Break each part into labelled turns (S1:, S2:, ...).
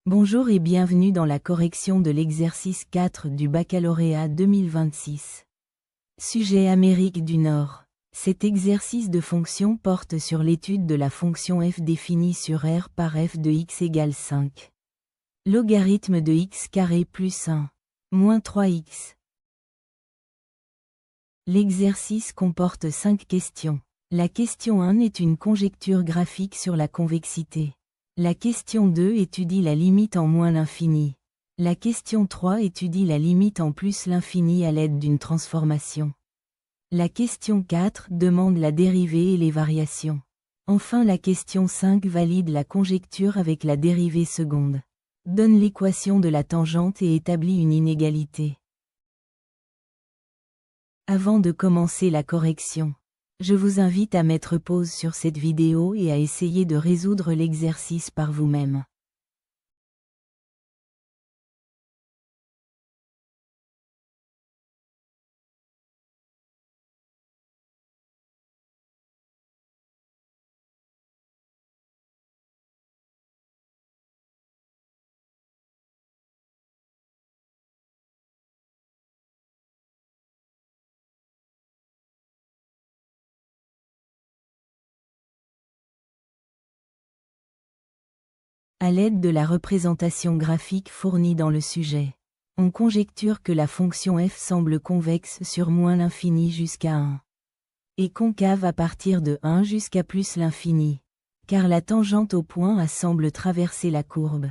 S1: Bonjour et bienvenue dans la correction de l'exercice 4 du baccalauréat 2026. Sujet Amérique du Nord. Cet exercice de fonction porte sur l'étude de la fonction f définie sur R par f de x égale 5. Logarithme de x carré plus 1, moins 3x. L'exercice comporte 5 questions. La question 1 est une conjecture graphique sur la convexité. La question 2 étudie la limite en moins l'infini. La question 3 étudie la limite en plus l'infini à l'aide d'une transformation. La question 4 demande la dérivée et les variations. Enfin la question 5 valide la conjecture avec la dérivée seconde. Donne l'équation de la tangente et établit une inégalité. Avant de commencer la correction, je vous invite à mettre pause sur cette vidéo et à essayer de résoudre l'exercice par vous-même. À l'aide de la représentation graphique fournie dans le sujet, on conjecture que la fonction f semble convexe sur moins l'infini jusqu'à 1. Et concave à partir de 1 jusqu'à plus l'infini, car la tangente au point A semble traverser la courbe.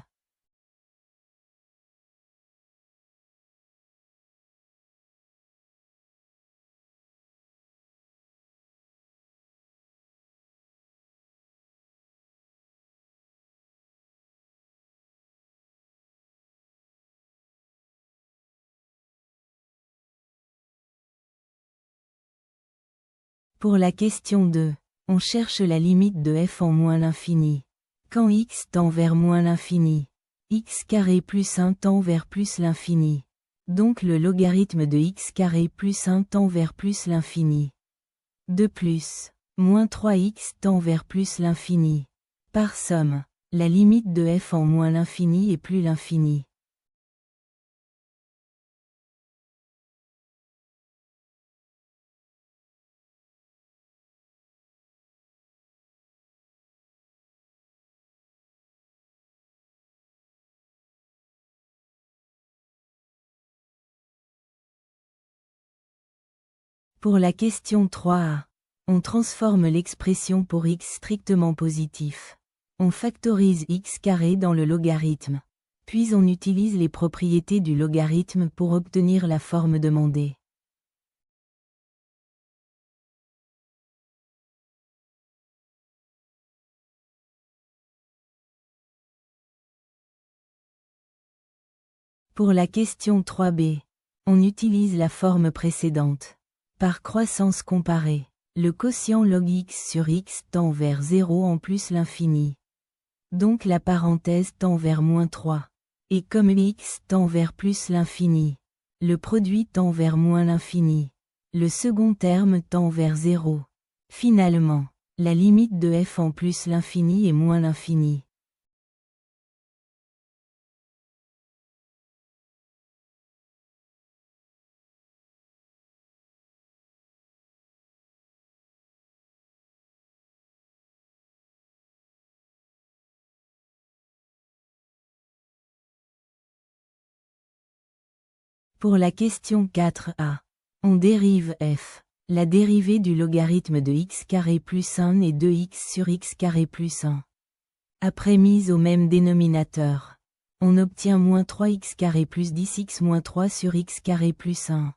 S1: Pour la question 2, on cherche la limite de f en moins l'infini. Quand x tend vers moins l'infini, x carré plus 1 tend vers plus l'infini. Donc le logarithme de x carré plus 1 tend vers plus l'infini. De plus, moins 3x tend vers plus l'infini. Par somme, la limite de f en moins l'infini est plus l'infini. Pour la question 3a, on transforme l'expression pour x strictement positif. On factorise x carré dans le logarithme. Puis on utilise les propriétés du logarithme pour obtenir la forme demandée. Pour la question 3b, on utilise la forme précédente. Par croissance comparée, le quotient log x sur x tend vers 0 en plus l'infini. Donc la parenthèse tend vers moins 3. Et comme x tend vers plus l'infini, le produit tend vers moins l'infini. Le second terme tend vers 0. Finalement, la limite de f en plus l'infini est moins l'infini. Pour la question 4a, on dérive f. La dérivée du logarithme de x carré plus 1 est 2x sur x carré plus 1. Après mise au même dénominateur, on obtient moins 3x carré plus 10x moins 3 sur x carré plus 1.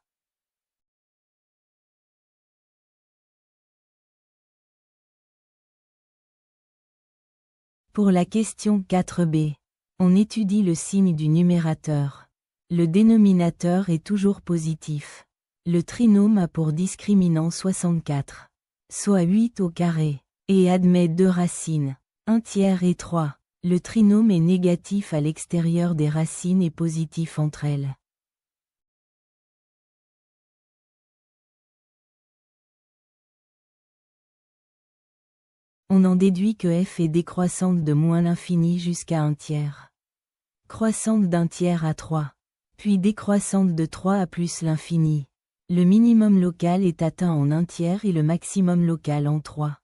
S1: Pour la question 4b, on étudie le signe du numérateur. Le dénominateur est toujours positif. Le trinôme a pour discriminant 64, soit 8 au carré, et admet 2 racines, 1 tiers et 3. Le trinôme est négatif à l'extérieur des racines et positif entre elles. On en déduit que f est décroissante de moins l'infini jusqu'à 1 tiers. croissante d'un tiers à 3, puis décroissante de 3 à plus l'infini. Le minimum local est atteint en 1 tiers et le maximum local en 3.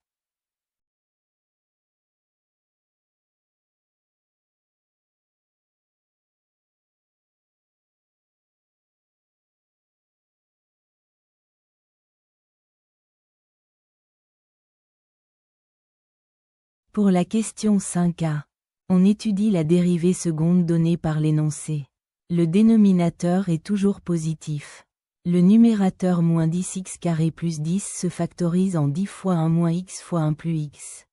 S1: Pour la question 5a, on étudie la dérivée seconde donnée par l'énoncé. Le dénominateur est toujours positif. Le numérateur moins 10x carré plus 10 se factorise en 10 fois 1 moins x fois 1 plus x.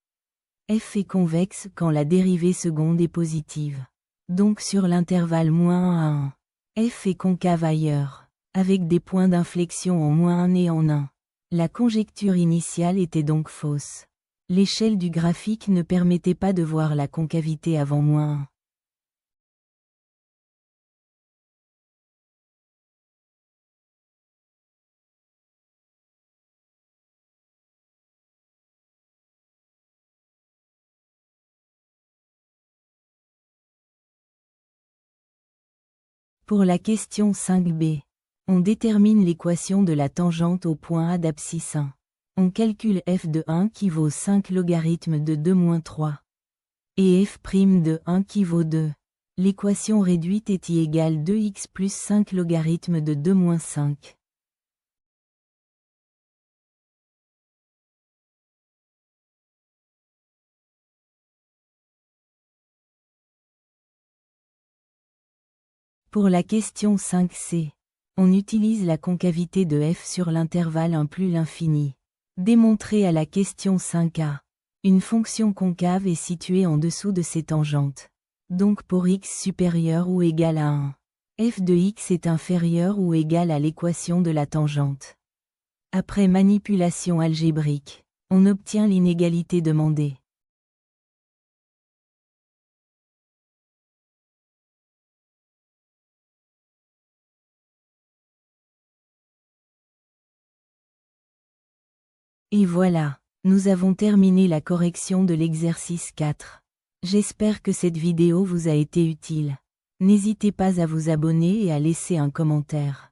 S1: F est convexe quand la dérivée seconde est positive. Donc sur l'intervalle moins 1 à 1. F est concave ailleurs, avec des points d'inflexion en moins 1 et en 1. La conjecture initiale était donc fausse. L'échelle du graphique ne permettait pas de voir la concavité avant moins 1. Pour la question 5b, on détermine l'équation de la tangente au point A d'abscisse 1. On calcule f de 1 qui vaut 5 logarithme de 2 moins 3. Et f' de 1 qui vaut 2. L'équation réduite est y égale 2x plus 5 logarithme de 2 moins 5. Pour la question 5c, on utilise la concavité de f sur l'intervalle 1 plus l'infini. Démontré à la question 5a. Une fonction concave est située en dessous de ses tangentes. Donc pour x supérieur ou égal à 1, f de x est inférieur ou égal à l'équation de la tangente. Après manipulation algébrique, on obtient l'inégalité demandée. Et voilà, nous avons terminé la correction de l'exercice 4. J'espère que cette vidéo vous a été utile. N'hésitez pas à vous abonner et à laisser un commentaire.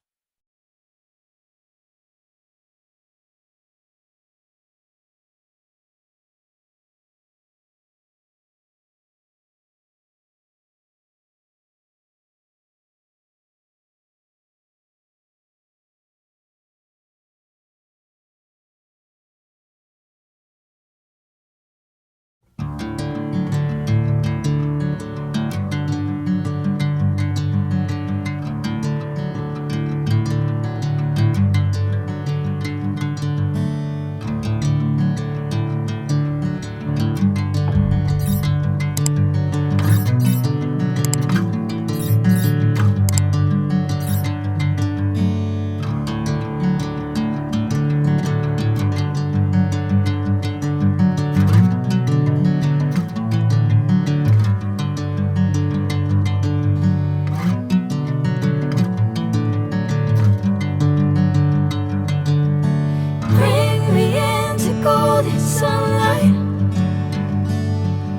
S2: Bring me into golden sunlight.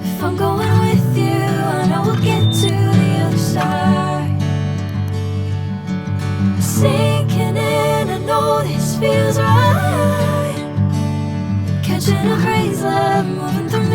S2: If I'm going with you, I know we'll get to the other side. Sinking in, I know this feels right. Catching a crazy love, moving through